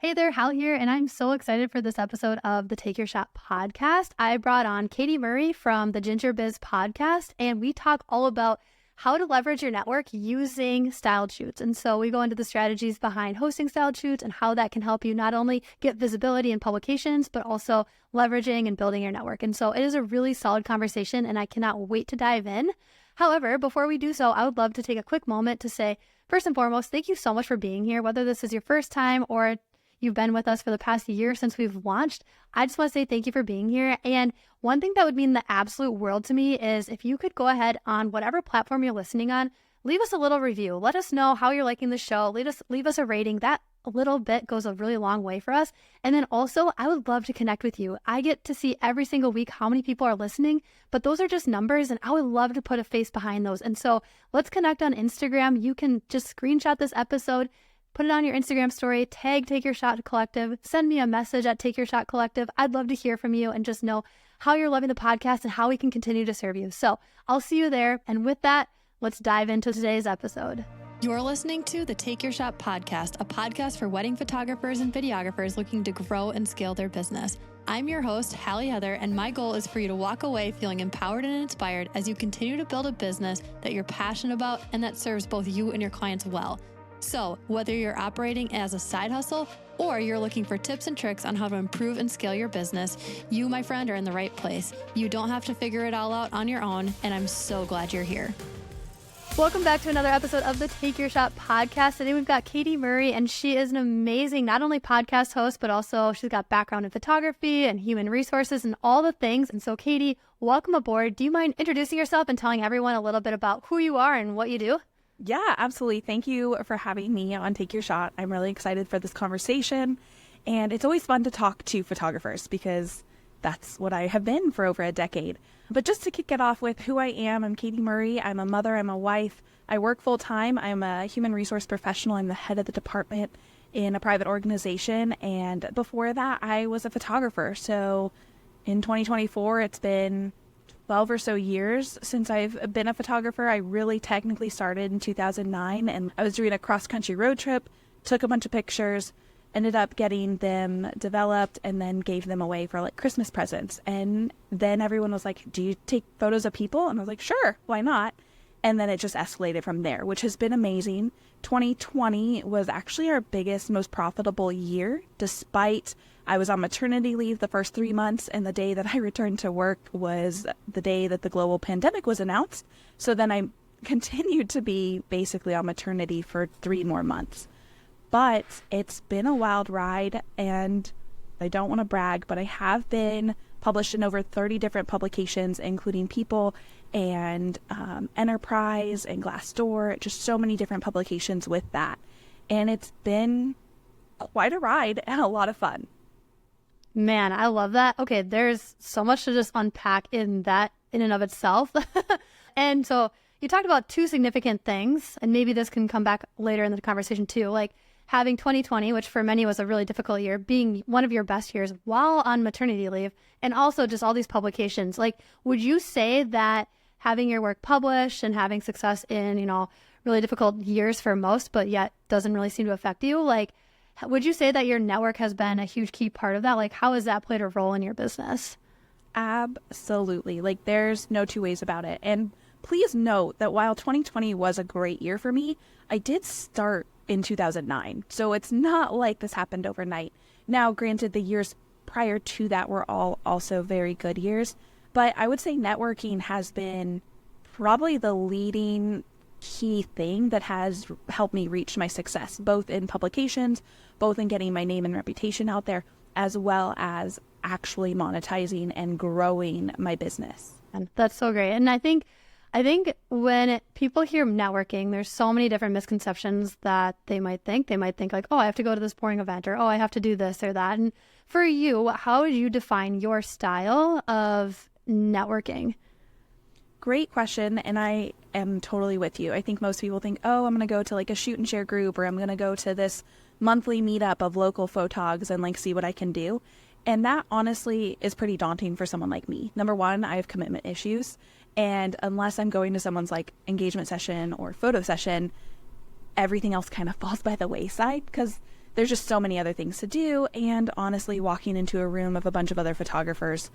Hey there, Hal here, and I'm so excited for this episode of the Take Your Shot podcast. I brought on Katy Murray from the Ginger Biz podcast, and we talk all about how to leverage your network using styled shoots. And so we go into the strategies behind hosting styled shoots and how that can help you not only get visibility in publications, but also leveraging and building your network. And so it is a really solid conversation, and I cannot wait to dive in. However, before we do so, I would love to take a quick moment to say, first and foremost, thank you so much for being here, whether this is your first time or you've been with us for the past year since we've launched. I just want to say thank you for being here. And one thing that would mean the absolute world to me is if you could go ahead on whatever platform you're listening on, leave us a little review. Let us know how you're liking the show. Leave us a rating. That a little bit goes a really long way for us. And then also, I would love to connect with you. I get to see every single week how many people are listening, but those are just numbers, and I would love to put a face behind those. And so let's connect on Instagram. You can just screenshot this episode, put it on your Instagram story, tag Take Your Shot Collective, send me a message at Take Your Shot Collective. I'd love to hear from you and just know how you're loving the podcast and how we can continue to serve you. So I'll see you there. And with that, let's dive into today's episode. You're listening to the Take Your Shot podcast, a podcast for wedding photographers and videographers looking to grow and scale their business. I'm your host, Hallie Heather, and my goal is for you to walk away feeling empowered and inspired as you continue to build a business that you're passionate about and that serves both you and your clients well. So whether you're operating as a side hustle or you're looking for tips and tricks on how to improve and scale your business, you, my friend, are in the right place. You don't have to figure it all out on your own, and I'm so glad you're here. Welcome back to another episode of the Take Your Shot podcast. Today we've got Katy Murray, and she is an amazing, not only podcast host, but also she's got background in photography and human resources and all the things. And so Katy, welcome aboard. Do you mind introducing yourself and telling everyone a little bit about who you are and what you do? Yeah, absolutely. Thank you for having me on Take Your Shot. I'm really excited for this conversation. And it's always fun to talk to photographers because that's what I have been for over a decade. But just to kick it off with who I am, I'm Katy Murray. I'm a mother. I'm a wife. I work full time. I'm a human resource professional. I'm the head of the department in a private organization. And before that, I was a photographer. So in 2024, it's been 12 or so years since I've been a photographer. I really technically started in 2009, and I was doing a cross-country road trip, took a bunch of pictures, ended up getting them developed, and then gave them away for like Christmas presents. And then everyone was like, do you take photos of people? And I was like, sure, why not? And then it just escalated from there, which has been amazing. 2020 was actually our biggest, most profitable year, despite I was on maternity leave the first 3 months, and the day that I returned to work was the day that the global pandemic was announced. So then I continued to be basically on maternity for 3 more months. But it's been a wild ride, and I don't want to brag, but I have been published in over 30 different publications, including People and Enterprise and Glassdoor, just so many different publications with that. And it's been quite a ride and a lot of fun. Man, I love that. Okay, there's so much to just unpack in that in and of itself. And so you talked about 2 significant things, and maybe this can come back later in the conversation too, like having 2020, which for many was a really difficult year, being one of your best years while on maternity leave, and also just all these publications. Like, would you say that having your work published and having success in, really difficult years for most, but yet doesn't really seem to affect you, like, would you say that your network has been a huge key part of that? Like, how has that played a role in your business? Absolutely. Like, there's no 2 ways about it. And please note that while 2020 was a great year for me, I did start in 2009. So it's not like this happened overnight. Now, granted, the years prior to that were all also very good years, but I would say networking has been probably the leading key thing that has helped me reach my success, both in publications, both in getting my name and reputation out there, as well as actually monetizing and growing my business. And that's so great. And I think when people hear networking, there's so many different misconceptions that they might think. They might think like, oh, I have to go to this boring event, or, oh, I have to do this or that. And for you, how would you define your style of networking? Great question. And I am totally with you. I think most people think, oh, I'm going to go to like a shoot and share group, or I'm going to go to this monthly meetup of local photogs and like see what I can do. And that honestly is pretty daunting for someone like me. Number one, I have commitment issues. And unless I'm going to someone's like engagement session or photo session, everything else kind of falls by the wayside because there's just so many other things to do. And honestly, walking into a room of a bunch of other photographers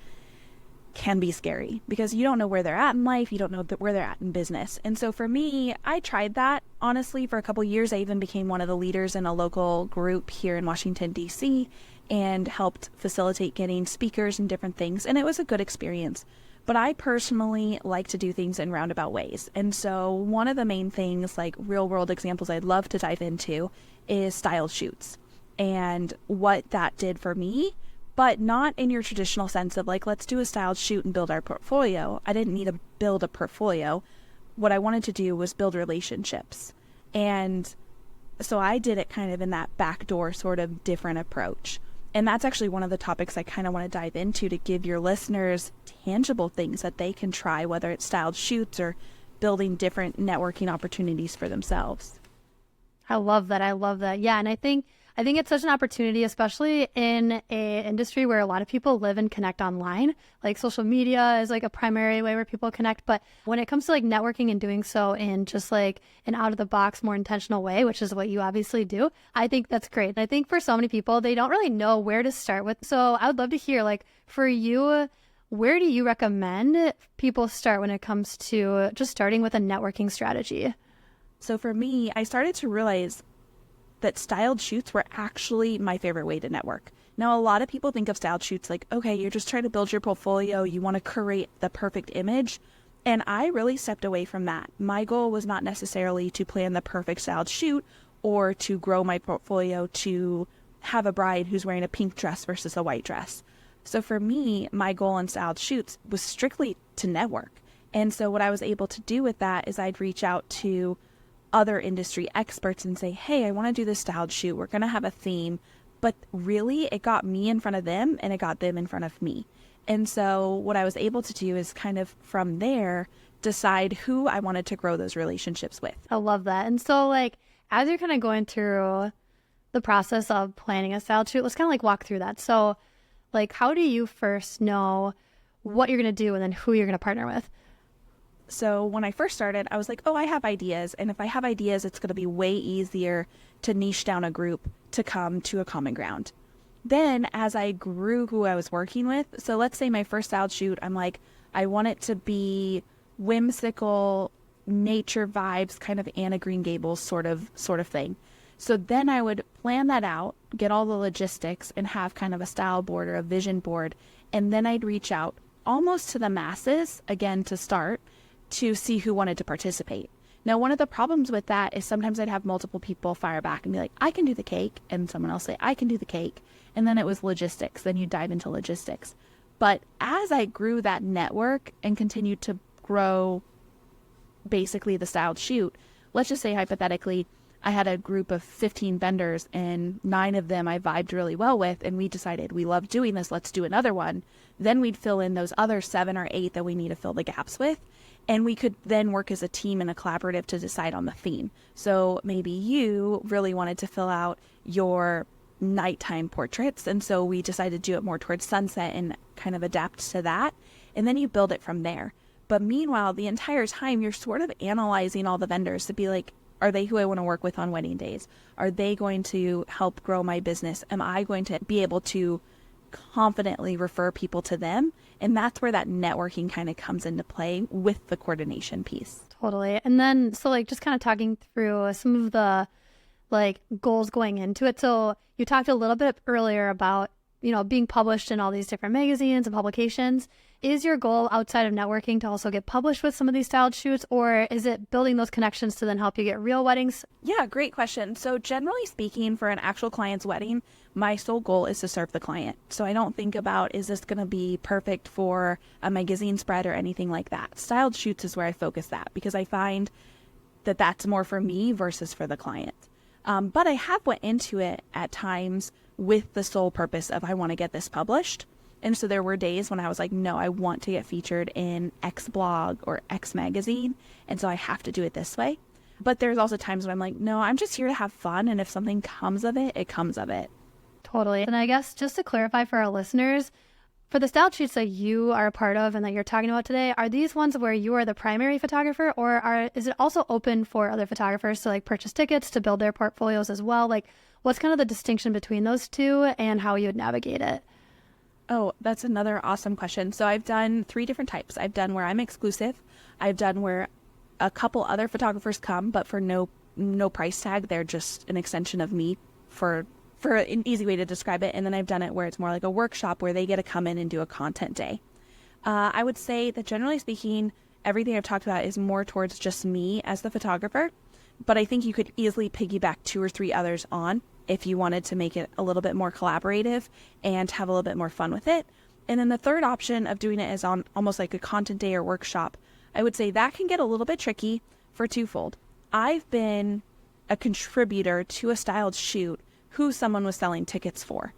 can be scary because you don't know where they're at in life. You don't know where they're at in business. And so for me, I tried that honestly for a couple years. I even became one of the leaders in a local group here in Washington, D.C. and helped facilitate getting speakers and different things. And it was a good experience. But I personally like to do things in roundabout ways. And so one of the main things, like real world examples I'd love to dive into, is styled shoots and what that did for me, but not in your traditional sense of like, let's do a styled shoot and build our portfolio. I didn't need to build a portfolio. What I wanted to do was build relationships. And so I did it kind of in that backdoor sort of different approach. And that's actually one of the topics I kind of want to dive into to give your listeners tangible things that they can try, whether it's styled shoots or building different networking opportunities for themselves. I love that. I love that. Yeah. And I think it's such an opportunity, especially in a industry where a lot of people live and connect online. Like social media is like a primary way where people connect. But when it comes to like networking and doing so in just like an out of the box, more intentional way, which is what you obviously do, I think that's great. And I think for so many people, they don't really know where to start with. So I would love to hear, like, for you, where do you recommend people start when it comes to just starting with a networking strategy? So for me, I started to realize that styled shoots were actually my favorite way to network. Now, a lot of people think of styled shoots like, okay, you're just trying to build your portfolio. You want to create the perfect image. And I really stepped away from that. My goal was not necessarily to plan the perfect styled shoot or to grow my portfolio to have a bride who's wearing a pink dress versus a white dress. So for me, my goal in styled shoots was strictly to network. And so what I was able to do with that is I'd reach out to other industry experts and say, hey, I want to do this styled shoot. We're going to have a theme. But really, it got me in front of them and it got them in front of me. And so what I was able to do is kind of from there decide who I wanted to grow those relationships with. I love that. And so like, as you're kind of going through the process of planning a styled shoot, let's kind of like walk through that. So like, how do you first know what you're going to do and then who you're going to partner with? So when I first started, I was like, oh, I have ideas. And if I have ideas, it's going to be way easier to niche down a group to come to a common ground. Then as I grew who I was working with, so let's say my first styled shoot, I'm like, I want it to be whimsical, nature vibes, kind of Anna Green Gables sort of thing. So then I would plan that out, get all the logistics, and have kind of a style board or a vision board. And then I'd reach out almost to the masses, again, to start, to see who wanted to participate. Now, one of the problems with that is sometimes I'd have multiple people fire back and be like, I can do the cake. And someone else say, I can do the cake. And then it was logistics. Then you dive into logistics. But as I grew that network and continued to grow basically the styled shoot, let's just say hypothetically, I had a group of 15 vendors and 9 of them I vibed really well with, and we decided we love doing this, let's do another one. Then we'd fill in those other 7 or 8 that we need to fill the gaps with. And we could then work as a team and a collaborative to decide on the theme. So maybe you really wanted to fill out your nighttime portraits. And so we decided to do it more towards sunset and kind of adapt to that. And then you build it from there. But meanwhile, the entire time you're sort of analyzing all the vendors to be like, are they who I want to work with on wedding days? Are they going to help grow my business? Am I going to be able to confidently refer people to them? And that's where that networking kind of comes into play with the coordination piece. Totally. And then, so like just kind of talking through some of the like goals going into it. So you talked a little bit earlier about, being published in all these different magazines and publications. Is your goal outside of networking to also get published with some of these styled shoots, or is it building those connections to then help you get real weddings? Yeah, great question. So generally speaking, for an actual client's wedding, my sole goal is to serve the client. So I don't think about, is this going to be perfect for a magazine spread or anything like that. Styled shoots is where I focus that because I find that that's more for me versus for the client. But I have went into it at times with the sole purpose of I want to get this published. And so there were days when I was like, no, I want to get featured in X blog or X magazine. And so I have to do it this way. But there's also times when I'm like, no, I'm just here to have fun. And if something comes of it, it comes of it. Totally. And I guess just to clarify for our listeners, for the styled shoots that you are a part of and that you're talking about today, are these ones where you are the primary photographer, or is it also open for other photographers to like purchase tickets to build their portfolios as well? Like, what's kind of the distinction between those two and how you would navigate it? Oh, that's another awesome question. So I've done 3 different types. I've done where I'm exclusive. I've done where a couple other photographers come, but for no price tag. They're just an extension of me for an easy way to describe it. And then I've done it where it's more like a workshop where they get to come in and do a content day. I would say that generally speaking, everything I've talked about is more towards just me as the photographer, but I think you could easily piggyback 2 or 3 others on if you wanted to make it a little bit more collaborative and have a little bit more fun with it. And then the third option of doing it is on almost like a content day or workshop. I would say that can get a little bit tricky for twofold. I've been a contributor to a styled shoot who someone was selling tickets for.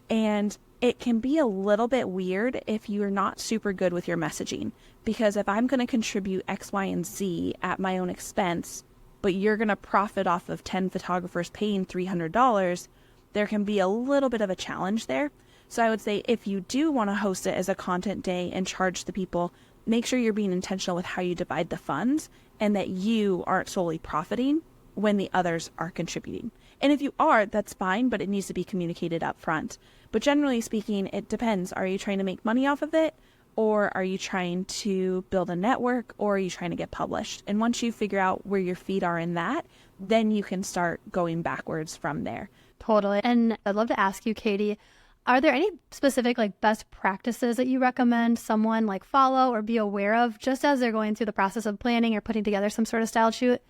And it can be a little bit weird if you're not super good with your messaging, because if I'm going to contribute X, Y, and Z at my own expense, but you're going to profit off of 10 photographers paying $300, there can be a little bit of a challenge there. So I would say if you do want to host it as a content day and charge the people, make sure you're being intentional with how you divide the funds and that you aren't solely profiting when the others are contributing. And if you are, that's fine, but it needs to be communicated up front. But generally speaking, it depends. Are you trying to make money off of it? Or are you trying to build a network? Or are you trying to get published? And once you figure out where your feet are in that, then you can start going backwards from there. Totally. And I'd love to ask you, Katy, are there any specific like best practices that you recommend someone like follow or be aware of just as they're going through the process of planning or putting together some sort of style shoot?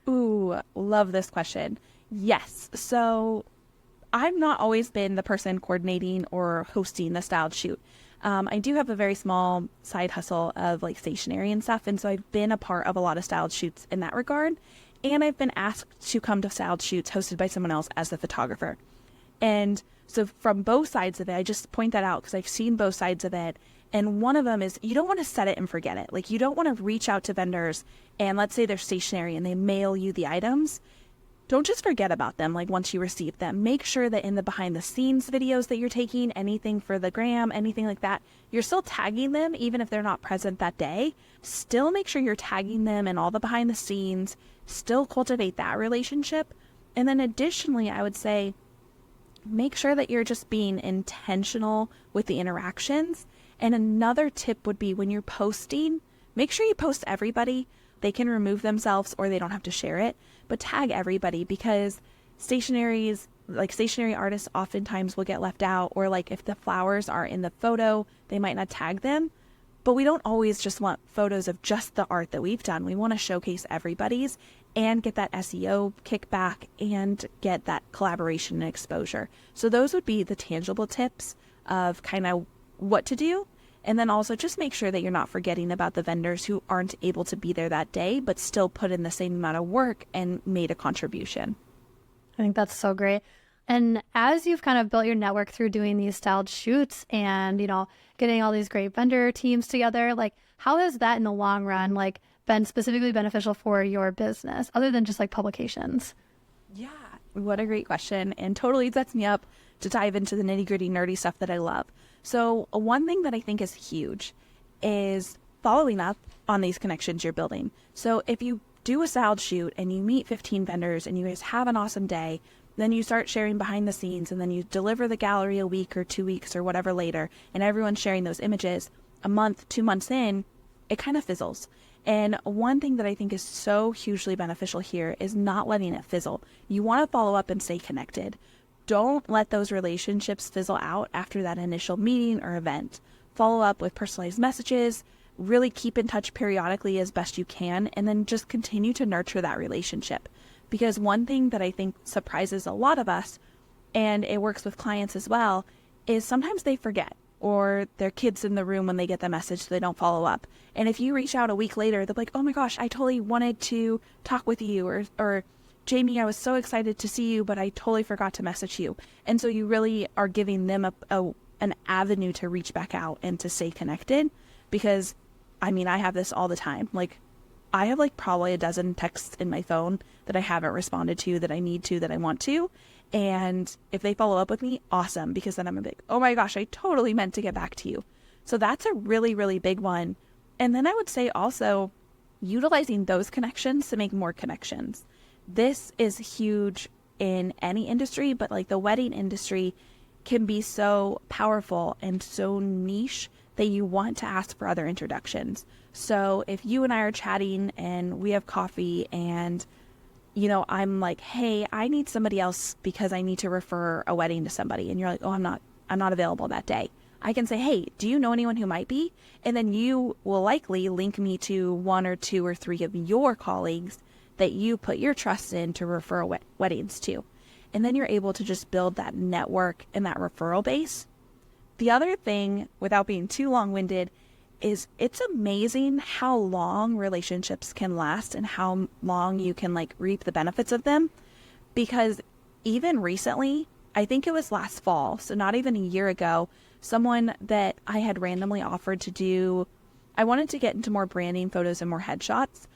Ooh, love this question. Yes. So I've not always been the person coordinating or hosting the styled shoot. I do have a very small side hustle of like stationery and stuff. And so I've been a part of a lot of styled shoots in that regard. And I've been asked to come to styled shoots hosted by someone else as the photographer. And so from both sides of it, I just point that out because I've seen both sides of it. And one of them is you don't want to set it and forget it. Like you don't want to reach out to vendors and let's say they're stationary and they mail you the items. Don't just forget about them like once you receive them. Make sure that in the behind the scenes videos that you're taking, anything for the gram, anything like that, you're still tagging them even if they're not present that day. Still make sure you're tagging them in all the behind the scenes. Still cultivate that relationship. And then additionally, I would say make sure that you're just being intentional with the interactions. And another tip would be when you're posting, make sure you post everybody. They can remove themselves or they don't have to share it, but tag everybody because stationary artists oftentimes will get left out, or like if the flowers are in the photo, they might not tag them. But we don't always just want photos of just the art that we've done. We want to showcase everybody's and get that SEO kickback and get that collaboration and exposure. So those would be the tangible tips of kind of what to do. And then also just make sure that you're not forgetting about the vendors who aren't able to be there that day, but still put in the same amount of work and made a contribution. I think that's so great. And as you've kind of built your network through doing these styled shoots and, getting all these great vendor teams together, like how has that in the long run, like been specifically beneficial for your business other than just like publications? Yeah, what a great question. And totally sets me up to dive into the nitty gritty nerdy stuff that I love. So one thing that I think is huge is following up on these connections you're building. So if you do a styled shoot and you meet 15 vendors and you guys have an awesome day, then you start sharing behind the scenes and then you deliver the gallery a week or 2 weeks or whatever later, and everyone's sharing those images a month, 2 months in, it kind of fizzles. And one thing that I think is so hugely beneficial here is not letting it fizzle. You want to follow up and stay connected. Don't let those relationships fizzle out after that initial meeting or event. Follow up with personalized messages, really keep in touch periodically as best you can, and then just continue to nurture that relationship. Because one thing that I think surprises a lot of us, and it works with clients as well, is sometimes they forget or their kids in the room when they get the message so they don't follow up. And if you reach out a week later, they're like, oh my gosh, I totally wanted to talk with you, or Jamie, I was so excited to see you, but I totally forgot to message you. And so you really are giving them an avenue to reach back out and to stay connected. Because, I mean, I have this all the time. Like, I have like probably a dozen texts in my phone that I haven't responded to, that I need to, that I want to. And if they follow up with me, awesome, because then I'm a big, oh my gosh, I totally meant to get back to you. So that's a really, really big one. And then I would say also utilizing those connections to make more connections. This is huge in any industry, but like the wedding industry can be so powerful and so niche that you want to ask for other introductions. So if you and I are chatting and we have coffee and, I'm like, hey, I need somebody else because I need to refer a wedding to somebody. And you're like, oh, I'm not available that day. I can say, hey, do you know anyone who might be? And then you will likely link me to 1 or 2 or 3 of your colleagues that you put your trust in to refer weddings to. And then you're able to just build that network and that referral base. The other thing, without being too long-winded, is it's amazing how long relationships can last and how long you can like reap the benefits of them. Because even recently, I think it was last fall, so not even a year ago, someone that I had randomly offered to do, I wanted to get into more branding photos and more headshots,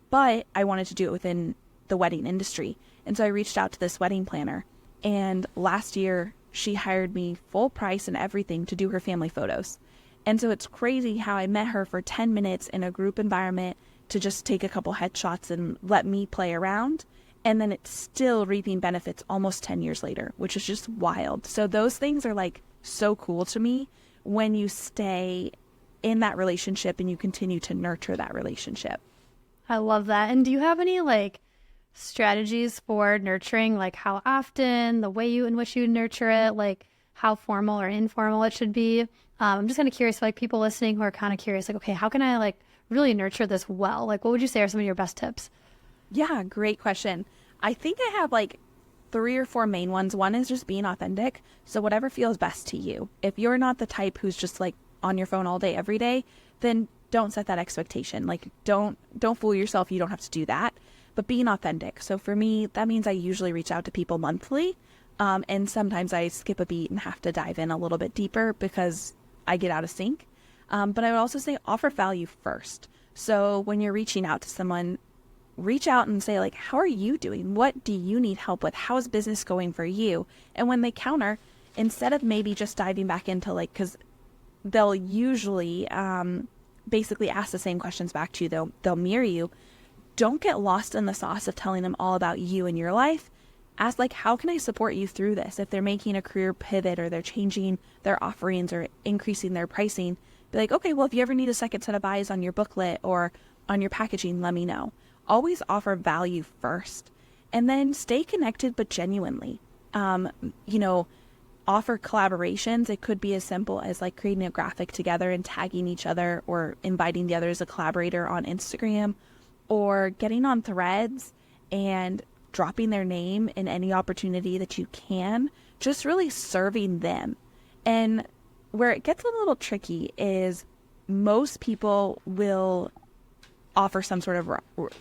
but I wanted to do it within the wedding industry. And so I reached out to this wedding planner, and last year she hired me full price and everything to do her family photos. And so it's crazy how I met her for 10 minutes in a group environment to just take a couple headshots and let me play around. And then it's still reaping benefits almost 10 years later, which is just wild. So those things are like so cool to me when you stay in that relationship and you continue to nurture that relationship. I love that. And do you have any like strategies for nurturing, like how often, the way in which you nurture it, like how formal or informal it should be? I'm just kind of curious, like people listening who are kind of curious, like, okay, how can I like really nurture this well? Like, what would you say are some of your best tips? Yeah, great question. I think I have like 3 or 4 main ones. One is just being authentic. So whatever feels best to you. If you're not the type who's just like on your phone all day, every day, then don't set that expectation. Like don't fool yourself. You don't have to do that, but being authentic. So for me, that means I usually reach out to people monthly. And sometimes I skip a beat and have to dive in a little bit deeper because I get out of sync. But I would also say offer value first. So when you're reaching out to someone, reach out and say like, how are you doing? What do you need help with? How's business going for you? And when they counter, instead of maybe just diving back into like, because they'll usually basically ask the same questions back to you. They'll mirror you. Don't get lost in the sauce of telling them all about you and your life. Ask like, how can I support you through this? If they're making a career pivot or they're changing their offerings or increasing their pricing, be like, okay, well, if you ever need a second set of eyes on your booklet or on your packaging, let me know. Always offer value first, and then stay connected, but genuinely, offer collaborations. It could be as simple as like creating a graphic together and tagging each other or inviting the other as a collaborator on Instagram, or getting on threads and dropping their name in any opportunity that you can, just really serving them. And where it gets a little tricky is most people will offer some sort of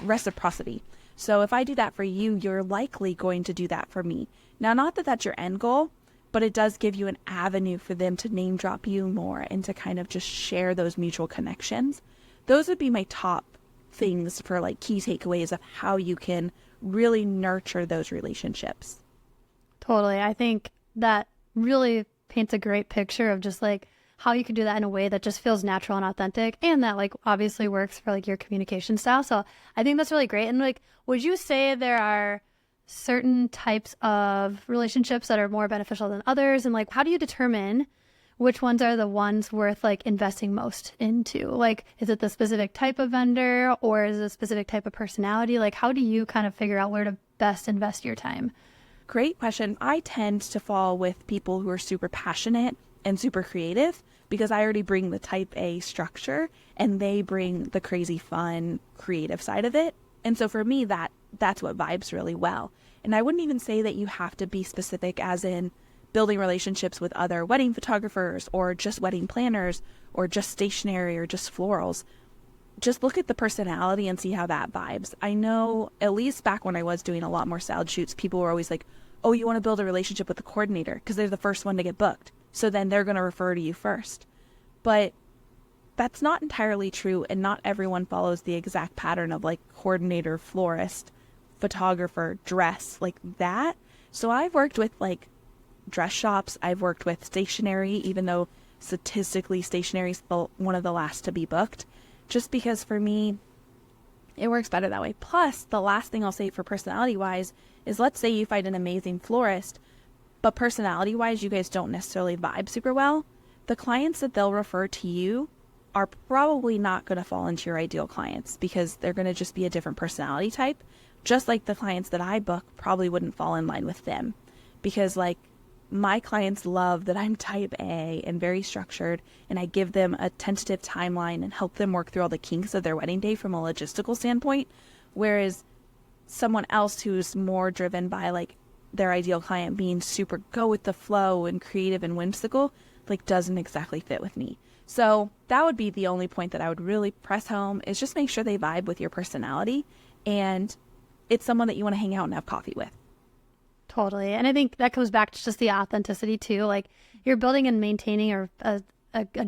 reciprocity. So if I do that for you, you're likely going to do that for me. Now, not that that's your end goal, but it does give you an avenue for them to name drop you more and to kind of just share those mutual connections. Those would be my top things for like key takeaways of how you can really nurture those relationships. Totally. I think that really paints a great picture of just like how you can do that in a way that just feels natural and authentic, and that like obviously works for like your communication style. So I think that's really great. And like, would you say there are certain types of relationships that are more beneficial than others? And like, how do you determine which ones are the ones worth like investing most into? Like, is it the specific type of vendor or is it a specific type of personality? Like, how do you kind of figure out where to best invest your time? Great question. I tend to fall with people who are super passionate and super creative because I already bring the type A structure and they bring the crazy fun creative side of it. And so for me, that's what vibes really well. And I wouldn't even say that you have to be specific as in building relationships with other wedding photographers or just wedding planners or just stationery or just florals. Just look at the personality and see how that vibes. I know at least back when I was doing a lot more styled shoots, people were always like, oh, you want to build a relationship with the coordinator because they're the first one to get booked. So then they're going to refer to you first. But that's not entirely true. And not everyone follows the exact pattern of like coordinator, florist, photographer, dress, like that. So I've worked with like dress shops. I've worked with stationery, even though statistically stationery is one of the last to be booked. Just because for me, It works better that way. Plus, the last thing I'll say for personality wise is, let's say you find an amazing florist, but personality wise, you guys don't necessarily vibe super well. The clients that they'll refer to you are probably not going to fall into your ideal clients because they're going to just be a different personality type. Just like the clients that I book probably wouldn't fall in line with them, because like my clients love that I'm type A and very structured, and I give them a tentative timeline and help them work through all the kinks of their wedding day from a logistical standpoint. Whereas someone else who's more driven by like their ideal client being super go with the flow and creative and whimsical, like doesn't exactly fit with me. So that would be the only point that I would really press home, is just make sure they vibe with your personality and it's someone that you want to hang out and have coffee with. Totally. And I think that comes back to just the authenticity too. Like you're building and maintaining a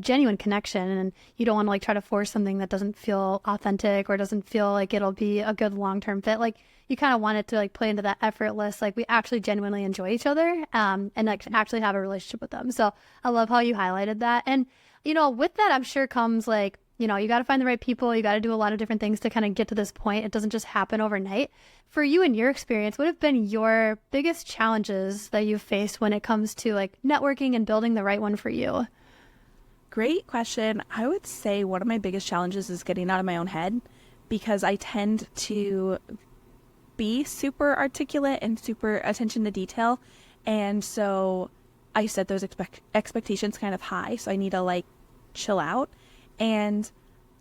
genuine connection, and you don't want to like try to force something that doesn't feel authentic or doesn't feel like it'll be a good long-term fit. Like you kind of want it to like play into that effortless, like we actually genuinely enjoy each other and like actually have a relationship with them. So I love how you highlighted that. And, you know, with that, I'm sure comes like, you know, you got to find the right people. You got to do a lot of different things to kind of get to this point. It doesn't just happen overnight. For you and your experience, what have been your biggest challenges that you've faced when it comes to like networking and building the right one for you? Great question. I would say one of my biggest challenges is getting out of my own head, because I tend to be super articulate and super attention to detail. And so I set those expectations kind of high. So I need to like chill out. And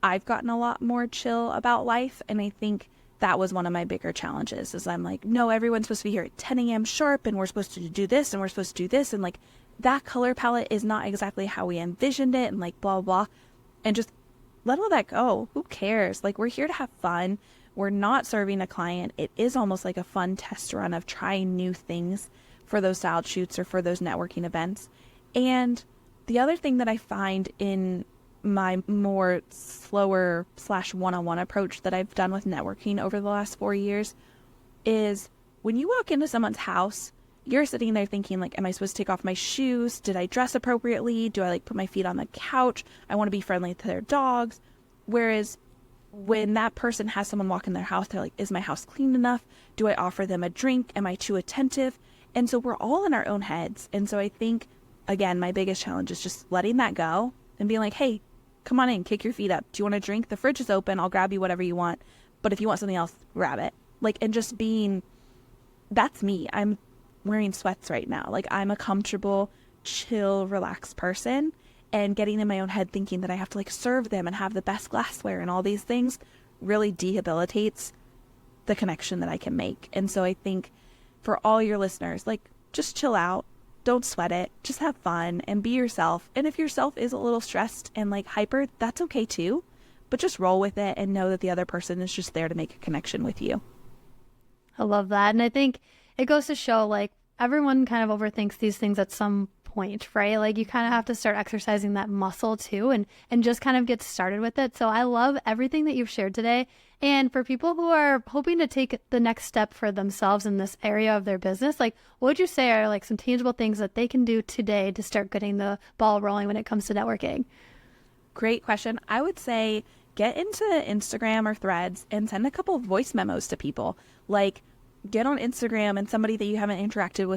I've gotten a lot more chill about life. And I think that was one of my bigger challenges, is I'm like, no, everyone's supposed to be here at 10 a.m. sharp, and we're supposed to do this, and we're supposed to do this. And like, that color palette is not exactly how we envisioned it, and like blah, blah, blah. And just let all that go. Who cares? Like, we're here to have fun. We're not serving a client. It is almost like a fun test run of trying new things for those styled shoots or for those networking events. And the other thing that I find in my more slower / one-on-one approach that I've done with networking over the last 4 years is, when you walk into someone's house, you're sitting there thinking like, am I supposed to take off my shoes? Did I dress appropriately? Do I like put my feet on the couch? I want to be friendly to their dogs. Whereas when that person has someone walk in their house, they're like, is my house clean enough? Do I offer them a drink? Am I too attentive? And so we're all in our own heads. And so I think, again, my biggest challenge is just letting that go and being like, hey, come on in, kick your feet up. Do you want a drink? The fridge is open. I'll grab you whatever you want. But if you want something else, grab it. Like, and just being, that's me. I'm wearing sweats right now. Like, I'm a comfortable, chill, relaxed person, and getting in my own head thinking that I have to like serve them and have the best glassware and all these things really debilitates the connection that I can make. And so I think for all your listeners, like, just chill out. Don't sweat it. Just have fun and be yourself. And if yourself is a little stressed and like hyper, that's okay too. But just roll with it and know that the other person is just there to make a connection with you. I love that. And I think it goes to show like everyone kind of overthinks these things at some point, right? Like you kind of have to start exercising that muscle too, and just kind of get started with it. So I love everything that you've shared today. And for people who are hoping to take the next step for themselves in this area of their business, like what would you say are like some tangible things that they can do today to start getting the ball rolling when it comes to networking? Great question. I would say get into Instagram or Threads and send a couple of voice memos to people. Like, get on Instagram and somebody that you haven't interacted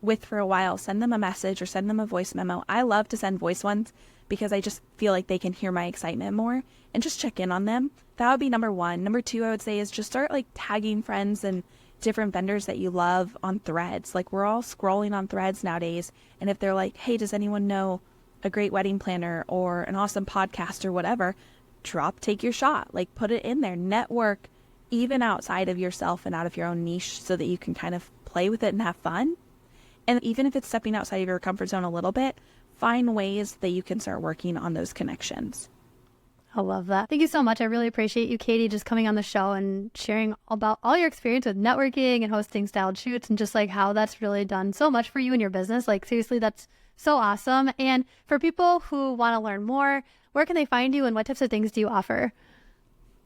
with for a while, send them a message or send them a voice memo. I love to send voice ones because I just feel like they can hear my excitement more, and just check in on them. That would be number one. Number two, I would say, is just start like tagging friends and different vendors that you love on Threads. Like, we're all scrolling on Threads nowadays. And if they're like, hey, does anyone know a great wedding planner or an awesome podcast or whatever, take your shot, like put it in there, network even outside of yourself and out of your own niche so that you can kind of play with it and have fun. And even if it's stepping outside of your comfort zone a little bit, find ways that you can start working on those connections. I love that. Thank you so much. I really appreciate you, Katy, just coming on the show and sharing about all your experience with networking and hosting styled shoots, and just like how that's really done so much for you and your business. Like, seriously, that's so awesome. And for people who want to learn more, where can they find you and what types of things do you offer?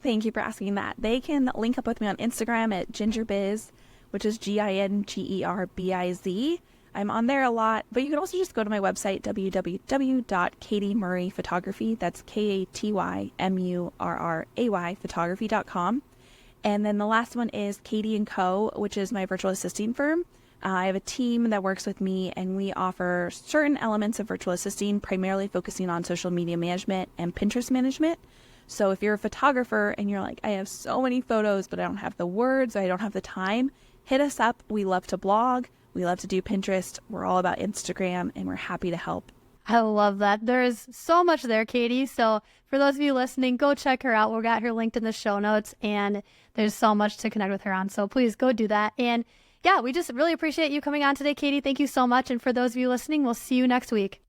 Thank you for asking that. They can link up with me on Instagram at Ginger Biz, which is GingerBiz. I'm on there a lot, but you can also just go to my website, www.katymurrayphotography. That's KATYMURRAY photography.com. And then the last one is Katy & Co., which is my virtual assisting firm. I have a team that works with me, and we offer certain elements of virtual assisting, primarily focusing on social media management and Pinterest management. So if you're a photographer and you're like, I have so many photos, but I don't have the words or I don't have the time, hit us up. We love to blog. We love to do Pinterest. We're all about Instagram, and we're happy to help. I love that. There's so much there, Katy. So for those of you listening, go check her out. We'll got her linked in the show notes, and there's so much to connect with her on. So please go do that. And yeah, we just really appreciate you coming on today, Katy. Thank you so much. And for those of you listening, we'll see you next week.